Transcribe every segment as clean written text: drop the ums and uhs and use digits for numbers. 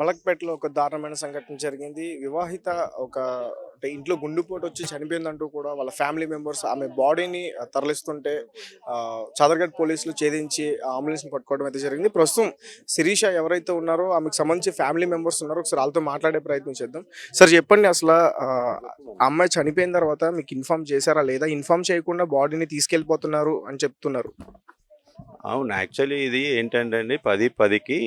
మలక్పేటలో ఒక దారుణమైన సంఘటన జరిగింది. వివాహిత ఒక అంటే ఇంట్లో గుండెపోటు వచ్చి చనిపోయిందంటూ కూడా వాళ్ళ ఫ్యామిలీ మెంబర్స్ ఆమె బాడీని తరలిస్తుంటే చాదర్ఘట్ పోలీసులు ఛేదించి అంబులెన్స్‌ని పట్టుకోవడం అయితే జరిగింది. ప్రస్తుతం శిరీష ఎవరైతే ఉన్నారో ఆమెకు సంబంధించి ఫ్యామిలీ మెంబర్స్ ఉన్నారో ఒకసారి వాళ్ళతో మాట్లాడే ప్రయత్నం చేద్దాం. సార్ చెప్పండి అసల ఆ అమ్మాయి చనిపోయిన తర్వాత మీకు ఇన్ఫార్మ్ చేశారా? లేదా ఇన్ఫార్మ్ చేయకుండా బాడీని తీసుకెళ్ళిపోతున్నారు అని చెప్తున్నారు. అవును. యాక్చువల్లీ ఇది ఏంటంటే అండి 10:10కి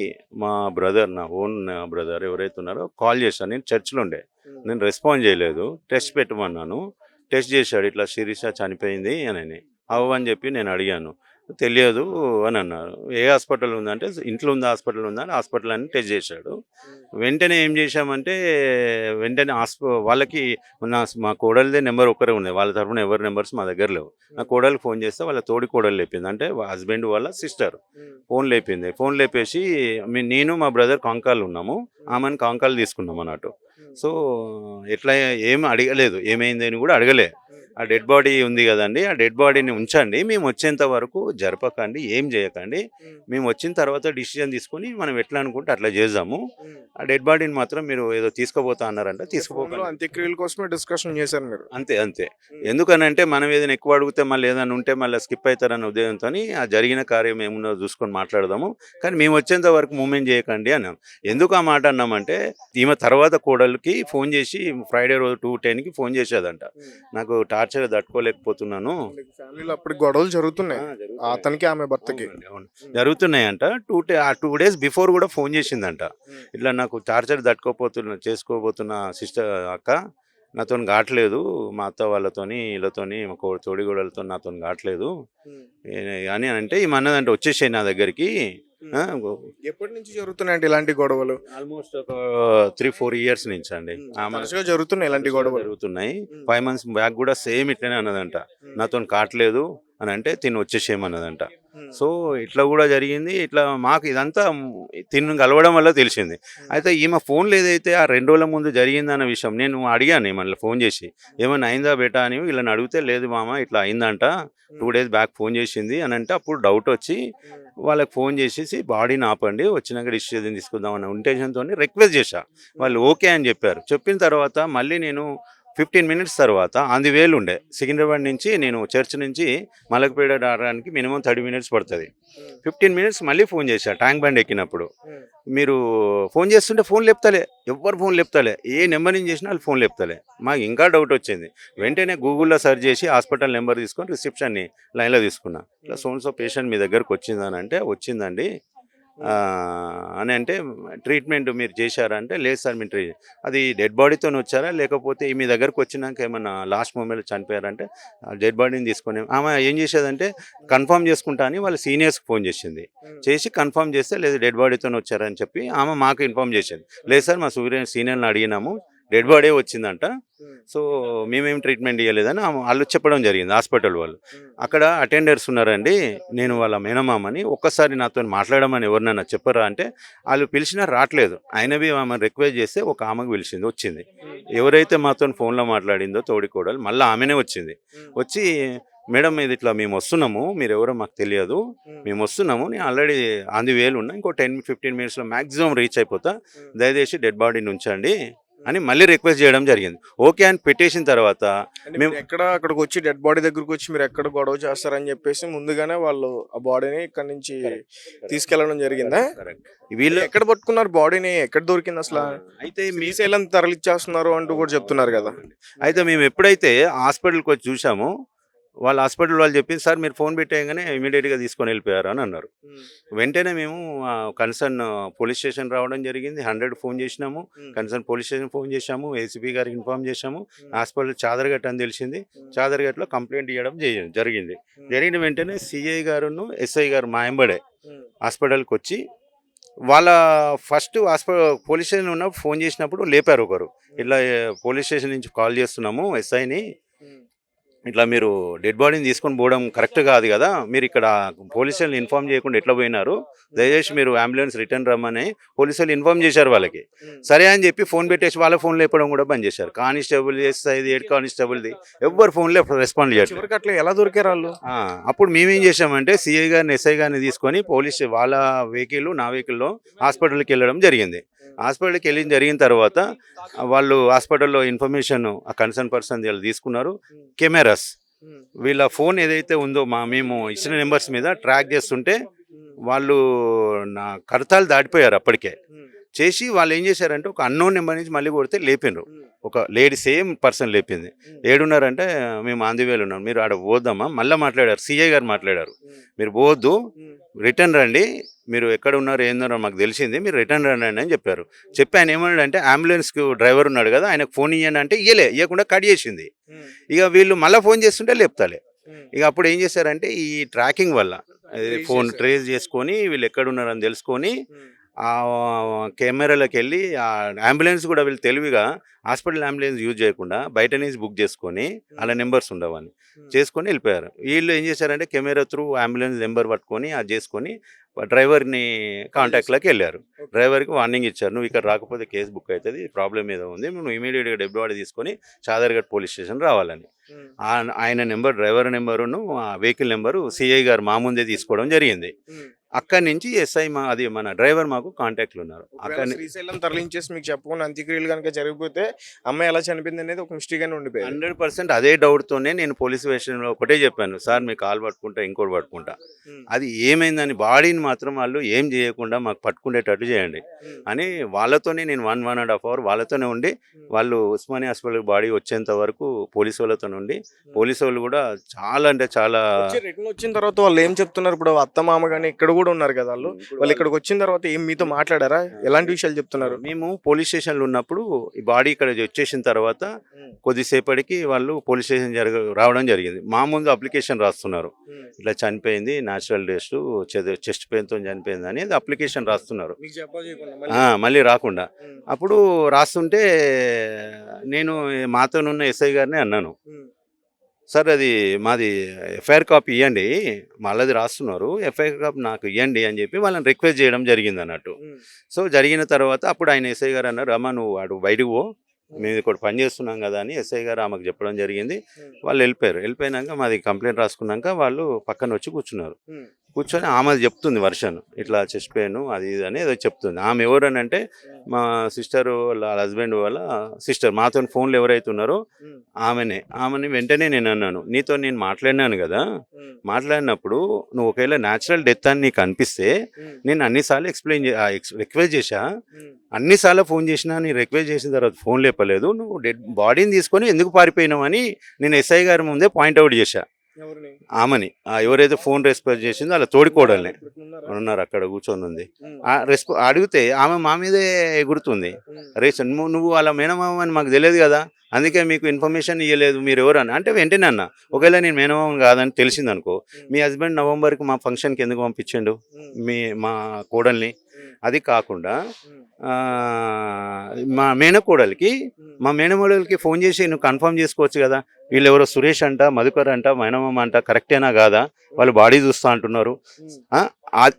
మా బ్రదర్, నా ఓన్ బ్రదర్ ఎవరైతే ఉన్నారో కాల్ చేశాను. నేను చర్చ్‌లో ఉండే. నేను రెస్పాండ్ చేయలేదు. టెస్ట్ పెట్టమన్నాను. టెస్ట్ చేశాడు. ఇట్లా శిరీష చనిపోయింది అనని. అవ్వని చెప్పి నేను అడిగాను. తెలియదు అని అన్నారు. ఏ హాస్పిటల్ ఉందంటే ఇంట్లో ఉంది, హాస్పిటల్ ఉందా అని హాస్పిటల్ అని టెస్ట్ చేశాడు. వెంటనే ఏం చేశామంటే వెంటనే వాళ్ళకి మా కోడలిదే నెంబర్ ఒక్కరే ఉన్నాయి. వాళ్ళ తరఫున ఎవరి నెంబర్స్ మా దగ్గర లేవు. నా కోడలికి ఫోన్ చేస్తే వాళ్ళ తోడి కోడలు లేపింది, అంటే హస్బెండ్ వాళ్ళ సిస్టర్ ఫోన్ లేపింది. ఫోన్ లేపేసి నేను మా బ్రదర్ కాంకాల్ ఉన్నాము, ఆమెను కాంకాల్ తీసుకున్నాం అన్నట్టు. సో ఎట్లా ఏం అడగలేదు, ఏమైంది అని కూడా అడగలే. ఆ డెడ్ బాడీ ఉంది కదండి, ఆ డెడ్ బాడీని ఉంచండి, మేము వచ్చేంత వరకు జరపకండి, ఏం చేయకండి, మేము వచ్చిన తర్వాత డిసిజన్ తీసుకుని మనం ఎట్లా అనుకుంటే అట్లా చేద్దాము. ఆ డెడ్ బాడీని మాత్రం మీరు ఏదో తీసుకుపోతా అన్నారంట, తీసుకుపోకండి. అంత్యక్రియల కోసమే డిస్కషన్ చేశారు మీరు. అంతే అంతే. ఎందుకనంటే మనం ఏదైనా ఎక్కువ అడిగితే మళ్ళీ ఏదైనా ఉంటే మళ్ళీ స్కిప్ అవుతారన్న ఉద్దేశంతో ఆ జరిగిన కార్యం ఏమున్నో చూసుకొని మాట్లాడదాము, కానీ మేము వచ్చేంత వరకు మూమెంట్ చేయకండి అన్నాం. ఎందుకు ఆ మాట అన్నామంటే ఈమె తర్వాత కోడలికి ఫోన్ చేసి ఫ్రైడే రోజు 2:10కి ఫోన్ చేసేదంట, నాకు టార్చర్ తట్టుకోలేకపోతున్నాను. ఫ్యామిలీలో అప్పుడు గొడవలు జరుగుతున్నాయి అతనికి ఆమె భర్తకి. అవును జరుగుతున్నాయంట. 2 days బిఫోర్ కూడా ఫోన్ చేసిందంట, ఇట్లా నాకు టార్చర్ చేసుకోబోతున్న సిస్టర్ అక్క నాతో కావట్లేదు, మా అత్త వాళ్ళతోని వీళ్ళతోని మా తోడిగోడలతో నాతో కావట్లేదు అని అంటే ఈమె అన్నదంటే వచ్చేసాయి నా దగ్గరికి. ఎప్పటి నుంచి జరుగుతున్నాయండి ఇలాంటి గొడవలు? ఆల్మోస్ట్ ఒక 3-4 years నుంచి అండి జరుగుతున్నాయి ఇలాంటి గొడవలు జరుగుతున్నాయి. 5 months బ్యాక్ కూడా సేమ్ ఇట్లనే అన్నదంట, నాతో కావట్లేదు అని అంటే తిని వచ్చేసేయమన్నదంట. సో ఇట్లా కూడా జరిగింది. ఇట్లా మాకు ఇదంతా తిని కలవడం వల్ల తెలిసింది. అయితే ఈమె ఫోన్లో ఏదైతే ఆ 2 రోజుల ముందు జరిగిందన్న విషయం నేను అడిగాను ఏమన్నా ఫోన్ చేసి, ఏమన్నా అయిందా బేటా అని వీళ్ళని అడిగితే, లేదు మామ ఇట్లా అయిందంట, 2 days బ్యాక్ ఫోన్ చేసింది అని అంటే అప్పుడు డౌట్ వచ్చి వాళ్ళకి ఫోన్ చేసేసి బాడీని ఆపండి, వచ్చినాక డిసిజన్ తీసుకుందాం అన్న ఇంటెన్షన్తో రిక్వెస్ట్ చేశా. వాళ్ళు ఓకే అని చెప్పారు. చెప్పిన తర్వాత మళ్ళీ నేను 15 minutes తర్వాత ఆన్ ది వేలు ఉండే సికింద్రాబాద్ నుంచి, నేను చర్చ్ నుంచి మలక్పేట రావడానికి మినిమం 30 minutes పడుతుంది. 15 minutes మళ్ళీ ఫోన్ చేశా ట్యాంక్ బండ్ ఎక్కినప్పుడు. మీరు ఫోన్ చేస్తుంటే ఫోన్ లేపుతలే, ఎవ్వరు ఫోన్ లేపుతలే, ఏ నెంబర్ నుంచి చేసినా వాళ్ళు ఫోన్ లేపుతలే. మాకు ఇంకా డౌట్ వచ్చింది. వెంటనే గూగుల్లో సెర్చ్ చేసి హాస్పిటల్ నెంబర్ తీసుకొని రిసెప్షన్ని లైన్లో తీసుకున్నా. ఇట్లా సో పేషెంట్ మీ దగ్గరకు వచ్చిందని అంటే వచ్చిందండి అని అంటే ట్రీట్మెంట్ మీరు చేశారా అంటే లేదు సార్ మీరు అది డెడ్ బాడీతో వచ్చారా లేకపోతే మీ దగ్గరకు వచ్చినాక ఏమన్నా లాస్ట్ మూమెంట్లో చనిపోయారంటే డెడ్ బాడీని తీసుకొని ఆమె ఏం చేసేదంటే కన్ఫర్మ్ చేసుకుంటా అని వాళ్ళ సీనియర్స్కి ఫోన్ చేసింది. చేసి కన్ఫర్మ్ చేస్తే లేదు డెడ్ బాడీతో వచ్చారని చెప్పి ఆమె మాకు ఇన్ఫార్మ్ చేసింది. లేదు సార్ మా సీనియర్ని అడిగినాము, డెడ్ బాడీ వచ్చిందంట, సో మేమేం ట్రీట్మెంట్ ఇవ్వలేదని వాళ్ళు చెప్పడం జరిగింది హాస్పిటల్ వాళ్ళు. అక్కడ అటెండర్స్ ఉన్నారండి, నేను వాళ్ళ మేనమామని, ఒక్కసారి నాతో మాట్లాడమని ఎవరినైనా చెప్పరా అంటే వాళ్ళు పిలిచినా రావట్లేదు. అయినవి ఆమె రిక్వెస్ట్ చేస్తే ఒక ఆమెకు పిలిచింది, వచ్చింది. ఎవరైతే మాతో ఫోన్లో మాట్లాడిందో తోడికోడలు మళ్ళీ ఆమెనే వచ్చింది. వచ్చి మేడం ఇది ఇట్లా మేము వస్తున్నాము, మీరు ఎవరో మాకు తెలియదు, మేము వస్తున్నాము, నేను ఆల్రెడీ ఆన్ ది వేలు ఉన్నా, ఇంకో 10-15 minutesలో మ్యాక్సిమం రీచ్ అయిపోతా, దయచేసి డెడ్ బాడీని ఉంచండి అని మళ్ళీ రిక్వెస్ట్ చేయడం జరిగింది. ఓకే అని పెట్టేసిన తర్వాత మేము అక్కడికి వచ్చి డెడ్ బాడీ దగ్గరకు వచ్చి మీరు ఎక్కడ గొడవ చేస్తారని చెప్పేసి ముందుగానే వాళ్ళు ఆ బాడీని ఇక్కడ నుంచి తీసుకెళ్లడం జరిగిందా? వీళ్ళు ఎక్కడ పట్టుకున్నారు బాడీని, ఎక్కడ దొరికింది అసలు? అయితే మీ శైలం తరలిచ్చేస్తున్నారు అంటూ కూడా చెప్తున్నారు కదా. అయితే మేము ఎప్పుడైతే హాస్పిటల్కి వచ్చి చూసామో వాళ్ళ హాస్పిటల్ వాళ్ళు చెప్పింది, సార్ మీరు ఫోన్ పెట్టేయగానే ఇమీడియట్గా తీసుకొని వెళ్ళిపోయారు అని అన్నారు. వెంటనే మేము కన్సర్న్ పోలీస్ స్టేషన్ రావడం జరిగింది. 100 ఫోన్ చేసినాము, కన్సర్న్ పోలీస్ స్టేషన్ ఫోన్ చేశాము, ఏసీపీ గారికి ఇన్ఫార్మ్ చేశాము. హాస్పిటల్ చాదర్ఘట్ అని తెలిసింది, చాదర్ఘట్లో కంప్లైంట్ ఇవ్వడం జరిగింది. జరిగిన వెంటనే సిఐ గారును ఎస్ఐ గారు మా ఎంబడే హాస్పిటల్కి వచ్చి వాళ్ళ ఫస్ట్ పోలీస్ స్టేషన్ ఉన్నప్పుడు ఫోన్ చేసినప్పుడు లేపారు ఒకరు, ఇట్లా పోలీస్ స్టేషన్ నుంచి కాల్ చేస్తున్నాము ఎస్ఐని, ఇట్లా మీరు డెడ్ బాడీని తీసుకొని పోవడం కరెక్ట్ కాదు కదా, మీరు ఇక్కడ పోలీసులను ఇన్ఫార్మ్ చేయకుండా ఎట్లా పోయినారు, దయచేసి మీరు అంబులెన్స్ రిటర్న్ రమ్మని పోలీసులు ఇన్ఫార్మ్ చేశారు వాళ్ళకి. సరే అని చెప్పి ఫోన్ పెట్టేసి వాళ్ళ ఫోన్ లేపడం కూడా బంద్ చేశారు. కానిస్టేబుల్ ఎస్ఐది, హెడ్ కానిస్టేబుల్ది ఎవరు ఫోన్లో రెస్పాండ్ చేయట్లేదు. అట్లా ఎలా దొరికారు వాళ్ళు? అప్పుడు మేమేం చేసామంటే సిఐ గారిని ఎస్ఐ గారిని తీసుకొని వాళ్ళ వెహికల్ నా వెహికల్లో హాస్పిటల్కి వెళ్ళడం జరిగింది. హాస్పిటల్కి వెళ్ళి జరిగిన తర్వాత వాళ్ళు హాస్పిటల్లో ఇన్ఫర్మేషన్ ఆ కన్సర్న్ పర్సన్ వీళ్ళు తీసుకున్నారు. కెమెరాస్ వీళ్ళ ఫోన్ ఏదైతే ఉందో మేము ఇచ్చిన నెంబర్స్ మీద ట్రాక్ చేస్తుంటే వాళ్ళు నా కడతాలు దాటిపోయారు అప్పటికే. చేసి వాళ్ళు ఏం చేశారంటే ఒక అన్నోన్ నెంబర్ నుంచి మళ్ళీ కొడితే లేపిండ్రు. ఒక లేడీ సేమ్ పర్సన్ లేపింది. ఏడున్నారంటే మేము ఆంధ్రవేలు ఉన్నాం, మీరు ఆడ పోద్దామా, మళ్ళీ మాట్లాడారు. సిఐ గారు మాట్లాడారు, మీరు పోవద్దు, రిటర్న్ రండి, మీరు ఎక్కడ ఉన్నారు ఏందన్నారో మాకు తెలిసింది, మీరు రిటర్న్ రండి అని చెప్పారు. చెప్పి ఆయన ఏమన్నాడంటే అంబులెన్స్కి డ్రైవర్ ఉన్నాడు కదా ఆయనకు ఫోన్ ఇవ్వండి అంటే ఇవ్వకుండా కట్ చేసింది. ఇక వీళ్ళు మళ్ళీ ఫోన్ చేస్తుంటే లేపుతాలే. ఇక అప్పుడు ఏం చేశారంటే ఈ ట్రాకింగ్ వల్ల ఫోన్ ట్రేస్ చేసుకొని వీళ్ళు ఎక్కడున్నారని తెలుసుకొని ఆ కెమెరాలకు వెళ్ళి ఆ అంబులెన్స్ కూడా వీళ్ళు తెలివిగా హాస్పిటల్ అంబులెన్స్ యూజ్ చేయకుండా బయట నుంచి బుక్ చేసుకొని అలా నెంబర్స్ ఉండవని చేసుకొని వెళ్ళిపోయారు. వీళ్ళు ఏం చేశారంటే కెమెరా త్రూ అంబులెన్స్ నెంబర్ పట్టుకొని అది చేసుకొని డ్రైవర్ని కాంటాక్ట్లోకి వెళ్ళారు. డ్రైవర్కి వార్నింగ్ ఇచ్చారు, నువ్వు ఇక్కడ రాకపోతే కేసు బుక్ అవుతుంది, ప్రాబ్లం ఏదో ఉంది, నువ్వు ఇమీడియట్గా డెడ్ బాడీ తీసుకొని చాదర్ఘట్ పోలీస్ స్టేషన్ రావాలని. ఆయన నెంబర్, డ్రైవర్ నెంబరును ఆ వెహికల్ నెంబరు సిఐ గారు మా ముందే తీసుకోవడం జరిగింది. అక్కడి నుంచి ఎస్ఐ అది మన డ్రైవర్ మాకు కాంటాక్ట్లు ఉన్నారు. అక్కడ శ్రీశైలం తరలించేసి మీకు చెప్పకుండా అంత్యక్రియలు కనుక జరిగిపోతే అమ్మాయి ఎలా చనిపోయింది అనేది ఒక మిస్టేక్గానే ఉండిపోయింది. 100% అదే డౌట్తోనే నేను పోలీస్ స్టేషన్లో ఒకటే చెప్పాను, సార్ మీ కాల్ పట్టుకుంటా ఇంకోటి పట్టుకుంటా, అది ఏమైందని బాడీని మాత్రం వాళ్ళు ఏం చేయకుండా మాకు పట్టుకునేటట్టు చేయండి అని వాళ్ళతోనే నేను 1.5 hour వాళ్ళతోనే ఉండి, వాళ్ళు ఉస్మానియా హాస్పిటల్ బాడీ వచ్చేంత వరకు పోలీసు వాళ్ళతో ఉండి, పోలీసు వాళ్ళు కూడా చాలా అంటే చాలా రిటర్న్ వచ్చిన తర్వాత వాళ్ళు ఏం చెప్తున్నారు, ఇప్పుడు అత్త మామ కానీ ఇక్కడ కూడా ఉన్నారు కదా, వాళ్ళు ఇక్కడికి వచ్చిన తర్వాత ఏం మీతో మాట్లాడారా, ఎలాంటి విషయాలు చెప్తున్నారు? మేము పోలీస్ స్టేషన్లో ఉన్నప్పుడు ఈ బాడీ ఇక్కడ వచ్చేసిన తర్వాత కొద్దిసేపటికి వాళ్ళు పోలీస్ స్టేషన్ రావడం జరిగింది. మా ముందు అప్లికేషన్ రాస్తున్నారు, ఇట్లా చనిపోయింది, న్యాచురల్ డెస్ట్, చెస్ట్ పెయిన్తో చనిపోయింది అనేది అప్లికేషన్ రాస్తున్నారు మళ్ళీ రాకుండా. అప్పుడు రాస్తుంటే నేను మాతోనున్న ఎస్ఐ గారిని అన్నాను, సార్ అది మాది ఎఫ్ఐఆర్ కాపీ ఇవ్వండి, మళ్ళీ రాస్తున్నారు, ఎఫ్ఐఆర్ కాపీ నాకు ఇవ్వండి అని చెప్పి వాళ్ళని రిక్వెస్ట్ చేయడం జరిగింది అన్నట్టు. సో జరిగిన తర్వాత అప్పుడు ఆయన ఎస్ఐ గారు అన్నారు, అమ్మ నువ్వు వాడు బయటకు పో, మేము ఇక్కడ పని చేస్తున్నాం కదా అని ఎస్ఐ గారు ఆమెకు చెప్పడం జరిగింది. వాళ్ళు వెళ్ళిపోయినాక మాది కంప్లైంట్ రాసుకున్నాక వాళ్ళు పక్కన వచ్చి కూర్చున్నారు. కూర్చొని ఆమె చెప్తుంది వర్షన్, ఇట్లా చెస్ట్ పెయిన్ అది ఇది అని ఏదో చెప్తుంది. ఆమె ఎవరని అంటే మా సిస్టర్ వాళ్ళ హస్బెండ్ వాళ్ళ సిస్టర్, మాతో ఫోన్లో ఎవరైతే ఉన్నారో ఆమెని వెంటనే నేను అన్నాను, నీతో నేను మాట్లాడినాను కదా, మాట్లాడినప్పుడు నువ్వు ఒకవేళ న్యాచురల్ డెత్ అని నీకు అనిపిస్తే నేను అన్నిసార్లు రిక్వెస్ట్ చేశా, అన్నిసార్లు ఫోన్ చేసినా, నీ రిక్వెస్ట్ చేసిన తర్వాత ఫోన్ లేపలేదు, నువ్వు డెడ్ బాడీని తీసుకొని ఎందుకు పారిపోయినావు అని నేను ఎస్ఐ గారి ముందే పాయింట్అవుట్ చేశా. ఆమెని ఎవరైతే ఫోన్ రెస్పాన్స్ చేసిందో అలా తోడుకోవడాన్ని ఉన్నారు అక్కడ కూర్చొని ఉంది. అడిగితే ఆమె మా మీదే ఎగురుతుంది, రేషన్ నువ్వు అలా మేనమామ అని మాకు తెలియదు కదా, అందుకే మీకు ఇన్ఫర్మేషన్ ఇవ్వలేదు, మీరు ఎవరు అని అంటే వెంటనే అన్న, ఒకవేళ నేను మేనమామ కాదని తెలిసింది అనుకో, మీ హస్బెండ్ నవంబర్కి మా ఫంక్షన్కి ఎందుకు పంపించండు మా కోడల్ని, అది కాకుండా మా మేనకోడలికి ఫోన్ చేసి నువ్వు కన్ఫర్మ్ చేసుకోవచ్చు కదా, వీళ్ళు ఎవరో సురేష్ అంట, మధుకర్ అంట, మైనమ్మ అంట, కరెక్టేనా కాదా, వాళ్ళు బాడీ చూస్తా అంటున్నారు,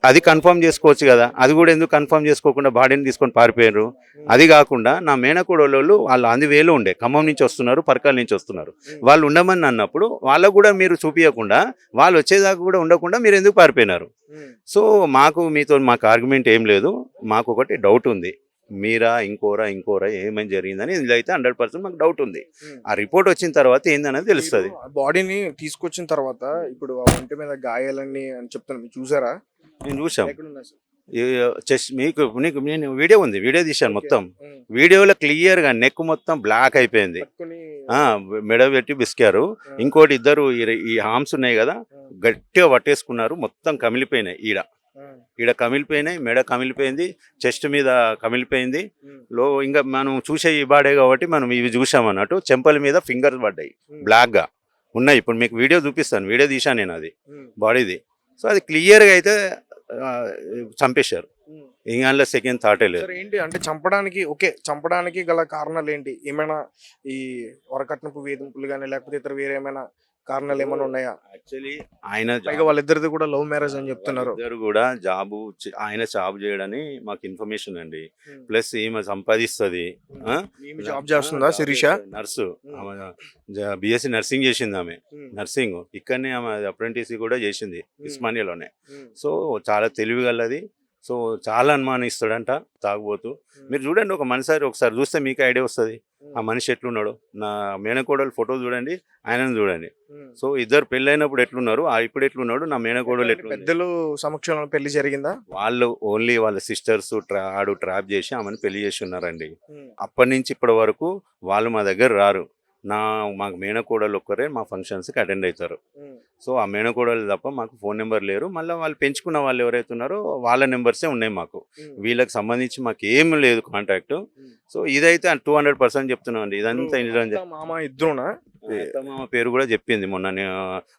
అది కన్ఫర్మ్ చేసుకోవచ్చు కదా, అది కూడా ఎందుకు కన్ఫర్మ్ చేసుకోకుండా బాడీని తీసుకొని పారిపోయారు. అది కాకుండా నా మేనకోడళ్ళు వాళ్ళు అందువేలో ఉండే, ఖమ్మం నుంచి వస్తున్నారు, పరకాల నుంచి వస్తున్నారు, వాళ్ళు ఉండమని అన్నప్పుడు వాళ్ళకు కూడా మీరు చూపించకుండా, వాళ్ళు వచ్చేదాకా కూడా ఉండకుండా మీరు ఎందుకు పారిపోయినారు. సో మాకు ఆర్గ్యుమెంట్ ఏం లేదు, మాకు ఒకటి డౌట్ ఉంది, మీరా ఇంకోరా ఏమైనా జరిగిందని ఇందులో అయితే 100% మాకు డౌట్ ఉంది. ఆ రిపోర్ట్ వచ్చిన తర్వాత ఏందనేది తెలుస్తుంది. బాడీని తీసుకొచ్చిన తర్వాత ఇప్పుడు ఆ ఒంటి మీద గాయాలన్నీ అని చెప్తాను, చూసారా? నేను చూసాం, చెస్ట్ నీకు నేను వీడియో తీశాను, మొత్తం వీడియోలో క్లియర్గా నెక్ మొత్తం బ్లాక్ అయిపోయింది, మెడ పెట్టి బిస్కారు. ఇంకోటి ఇద్దరు ఈ హార్మ్స్ ఉన్నాయి కదా గట్టిగా పట్టేసుకున్నారు, మొత్తం కమిలిపోయినాయి, ఈడ కమిలిపోయినాయి, మెడ కమిలిపోయింది, చెస్ట్ మీద కమిలిపోయింది. ఇంకా మనం చూసే ఈ బాడే కాబట్టి మనం ఇవి చూసామన్నట్టు, చెంపల మీద ఫింగర్స్ పడ్డాయి, బ్లాక్గా ఉన్నాయి. ఇప్పుడు మీకు వీడియో చూపిస్తాను, వీడియో తీశాను నేను అది బాడీది. సో అది క్లియర్గా అయితే చంపేశారు, ఇంకా సెకండ్ థాటే లేదు. ఏంటి అంటే చంపడానికి గల కారణాలు ఏంటి? ఏమైనా ఈ వరకట్నపు వేధింపులు కానీ లేకపోతే ఇతర వేరే ఏమైనా కారణాలు ఏమైనా ఉన్నాయా? యాక్చువల్లీ వాళ్ళిద్దరిది కూడా లవ్ మ్యారేజ్ అని చెప్తున్నారు. ఇద్దరు కూడా ఆయన జాబ్ చేయడని మాకు ఇన్ఫర్మేషన్ అండి. ప్లస్ ఈమె సంపాదిస్తుంది, జాబ్ చేస్తుందా శిరీష? నర్సు, బిఎస్సి నర్సింగ్ చేసింది ఆమె, నర్సింగ్ ఇక్కడనే ఆమె అప్రెంటిస్ కూడా చేసింది ఉస్మానియాలోనే. సో చాలా తెలివిగలది. సో చాలా అనుమానిస్తాడంట తాగుబోతు. మీరు చూడండి ఒక మనిషి ఒకసారి చూస్తే మీకు ఐడియా వస్తుంది ఆ మనిషి ఎట్లున్నాడు. నా మేనకోడలు ఫోటో చూడండి, ఆయనను చూడండి. సో ఇద్దరు పెళ్ళైనప్పుడు ఎట్లున్నారు, ఇప్పుడు ఎట్లున్నాడు, నా మేనకోడలు ఎట్లున్నారు. పెద్దలు సమక్షంలో పెళ్లి జరిగిందా? వాళ్ళు ఓన్లీ వాళ్ళ సిస్టర్స్ ఆడు ట్రాప్ చేసి ఆమెను పెళ్లి చేసి ఉన్నారండి. అప్పటి నుంచి ఇప్పటి వరకు వాళ్ళు మా దగ్గర రారు. మాకు మేనకోడలు ఒక్కరే మా ఫంక్షన్స్కి అటెండ్ అవుతారు. సో ఆ మేనకోడలు తప్ప మాకు ఫోన్ నెంబర్ లేరు. మళ్ళీ వాళ్ళు పెంచుకున్న వాళ్ళు ఎవరైతే ఉన్నారో వాళ్ళ నెంబర్సే ఉన్నాయి మాకు. వీళ్ళకి సంబంధించి మాకు ఏం లేదు కాంటాక్ట్. సో ఇదైతే 200% చెప్తున్నాం అండి. ఇదంతా అత్త, మామ ఇద్దరునా? అత్త మామ పేరు కూడా చెప్పింది మొన్న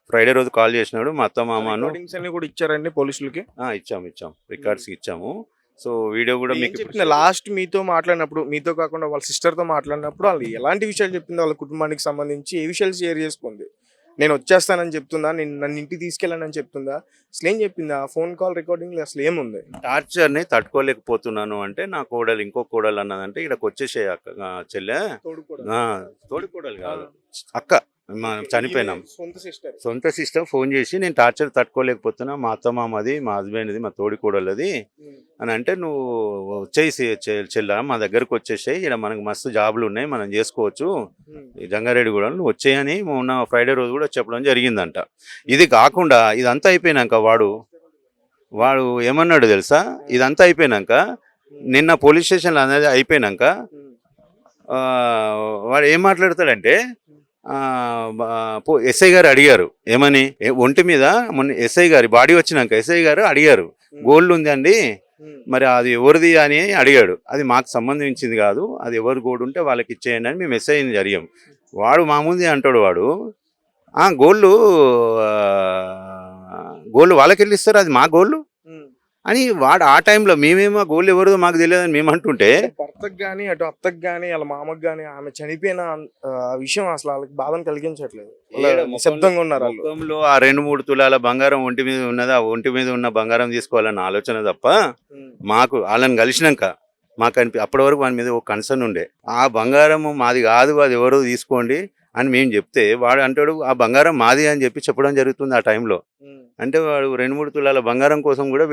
ఫ్రైడే రోజు కాల్ చేసినాడు. మా అత్త మామను రికార్డింగ్స్ అన్ని కూడా ఇచ్చారండి పోలీసులకి? ఇచ్చాం రికార్డ్స్ ఇచ్చాము. సో వీడియో కూడా మీకు చెప్పింది లాస్ట్ మీతో మాట్లాడినప్పుడు, మీతో కాకుండా వాళ్ళ సిస్టర్తో మాట్లాడినప్పుడు వాళ్ళు ఎలాంటి విషయాలు చెప్పింది? వాళ్ళ కుటుంబానికి సంబంధించి ఏ విషయాలు షేర్ చేసుకుంది? నేను వచ్చేస్తానని చెప్తుందా, నన్ను ఇంటికి తీసుకెళ్ళానని చెప్తుందా, అసలు ఏం చెప్పింది? ఆ ఫోన్ కాల్ రికార్డింగ్ అసలు ఏముంది? టార్చర్ని తట్టుకోలేకపోతున్నాను అంటే నా కోడలు ఇంకో కోడలు అన్నదంటే ఇక్కడికి వచ్చేసే చెల్లె, తోడి కోడలు కాదు అక్క, చనిపోయినాం సొంత సిస్టర్ ఫోన్ చేసి నేను టార్చర్ తట్టుకోలేకపోతున్నా, మా అత్త మామది, మా హస్బెండ్ది, మా తోడి కోడలది అని అంటే, నువ్వు వచ్చేసి చెల్ల మా దగ్గరకు వచ్చేసాయి, ఇక్కడ మనకు మస్తు జాబులు ఉన్నాయి, మనం చేసుకోవచ్చు ఈ జంగారెడ్డి కూడా, నువ్వు వచ్చేయని మొన్న ఫ్రైడే రోజు కూడా చెప్పడం జరిగిందంట. ఇది కాకుండా ఇదంతా అయిపోయినాక వాడు ఏమన్నాడు తెలుసా? ఇదంతా అయిపోయినాక నిన్న పోలీస్ స్టేషన్లో అనేది అయిపోయినాక వాడు ఏం మాట్లాడతాడంటే, ఎస్ఐ గారు అడిగారు ఏమని, ఒంటి మీద మొన్న ఎస్ఐ గారి బాడీ వచ్చినాక ఎస్ఐ గారు అడిగారు, గోల్డ్ ఉంది అండి మరి అది ఎవరిది అని అడిగాడు. అది మాకు సంబంధించింది కాదు, అది ఎవరు గోల్డ్ ఉంటే వాళ్ళకి ఇచ్చేయండి అని మేము ఎస్ఐని జరిగాం. వాడు మా ముందే అంటాడు, వాడు గోల్డ్ వాళ్ళకి వెళ్ళి ఇస్తారు, అది మా గోల్డ్ అని వాడు ఆ టైంలో మేమేమో గోల్డ్ ఎవరిదో మాకు తెలియదని మేము అంటుంటే, భర్తకు కానీ అటు అత్తకు కానీ వాళ్ళ మామకు కానీ ఆమె చనిపోయిన విషయం అసలు వాళ్ళకి బాధను కలిగించట్లేదు. నిశ్శబ్దంగా ఉన్నారు వాళ్ళు. ముఖంలో ఆ 2-3 తులాల బంగారం ఒంటి మీద ఉన్నది, ఆ ఒంటి మీద ఉన్న బంగారం తీసుకోవాలన్న ఆలోచన తప్ప మాకు వాళ్ళని కలిసినాక మాకు అప్పటి వరకు వాని మీద ఒక కన్సర్న్ ఉండే, ఆ బంగారం మాది కాదు, అది ఎవరో తీసుకోండి అని మేము చెప్తే వాడు అంటాడు ఆ బంగారం మాది అని చెప్పి చెప్పడం జరుగుతుంది ఆ టైంలో. అంటే వాడు 2-3 తులాల బంగారం కోసం కూడా